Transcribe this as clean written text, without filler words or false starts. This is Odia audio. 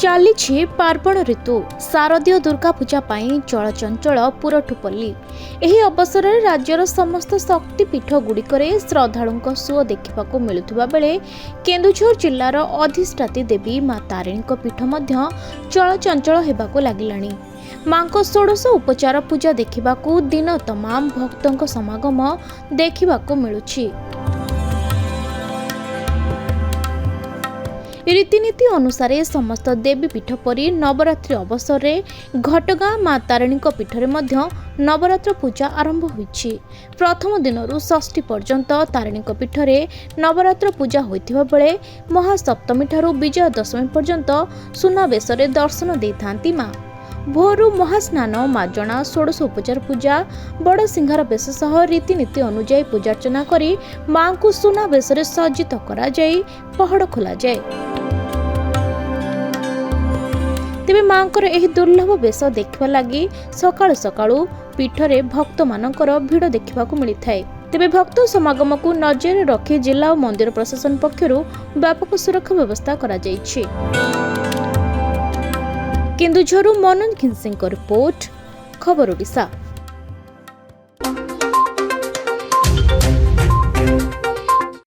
ଚାଲିଛି ପାର୍ବଣ ଋତୁ ଶାରଦୀୟ ଦୁର୍ଗା ପୂଜା ପାଇଁ ଚଳଚଞ୍ଚଳ ପୁରଠୁପଲ୍ଲୀ। ଏହି ଅବସରରେ ରାଜ୍ୟର ସମସ୍ତ ଶକ୍ତିପୀଠ ଗୁଡ଼ିକରେ ଶ୍ରଦ୍ଧାଳୁଙ୍କ ସୁଅ ଦେଖିବାକୁ ମିଳୁଥିବା ବେଳେ କେନ୍ଦୁଝର ଜିଲ୍ଲାର ଅଧିଷ୍ଠାତ୍ରୀ ଦେବୀ ମା ତାରିଣୀଙ୍କ ପୀଠ ମଧ୍ୟ ଚଳଚଞ୍ଚଳ ହେବାକୁ ଲାଗିଲାଣି। ମାଙ୍କ ଷୋଡ଼ଶ ଉପଚାର ପୂଜା ଦେଖିବାକୁ ଦିନ ତମାମ ଭକ୍ତଙ୍କ ସମାଗମ ଦେଖିବାକୁ ମିଳୁଛି। ରୀତିନୀତି ଅନୁସାରେ ସମସ୍ତ ଦେବୀପୀଠ ପରି ନବରାତ୍ରି ଅବସରରେ ଘଟଗାଁ ମା ତାରିଣୀଙ୍କ ପୀଠରେ ମଧ୍ୟ ନବରାତ୍ର ପୂଜା ଆରମ୍ଭ ହୋଇଛି। ପ୍ରଥମ ଦିନରୁ ଷଷ୍ଠୀ ପର୍ଯ୍ୟନ୍ତ ତାରିଣୀଙ୍କ ପୀଠରେ ନବରାତ୍ର ପୂଜା ହୋଇଥିବା ବେଳେ ମହାସପ୍ତମୀ ଠାରୁ ବିଜୟା ଦଶମୀ ପର୍ଯ୍ୟନ୍ତ ସୁନାବେଶରେ ଦର୍ଶନ ଦେଇଥାନ୍ତି ମା। ଭୋରୁ ମହାସ୍ନାନ, ମାଜଣା, ଷୋଡ଼ଶ ଉପଚାର ପୂଜା, ବଡ଼ ସିଂହାର ବେଶ ସହ ରୀତିନୀତି ଅନୁଯାୟୀ ପୂଜାର୍ଚ୍ଚନା କରି ମାଙ୍କୁ ସୁନାବେଶରେ ସଜ୍ଜିତ କରାଯାଇ ପହଡ଼ ଖୋଲାଯାଏ। ତେବେ ମାଙ୍କର ଏହି ଦୁର୍ଲଭ ବେଶ ଦେଖିବା ଲାଗି ସକାଳୁ ସକାଳୁ ପୀଠରେ ଭକ୍ତମାନଙ୍କର ଭିଡ଼ ଦେଖିବାକୁ ମିଳିଥାଏ। ତେବେ ଭକ୍ତ ସମାଗମକୁ ନଜରରେ ରଖି ଜିଲ୍ଲା ଓ ମନ୍ଦିର ପ୍ରଶାସନ ପକ୍ଷରୁ ବ୍ୟାପକ ସୁରକ୍ଷା ବ୍ୟବସ୍ଥା କରାଯାଇଛି। କେନ୍ଦୁଝରରୁ ମନୋଜ ଘିନ୍ସିଙ୍କ ରିପୋର୍ଟ, ଖବର ଓଡ଼ିଶା।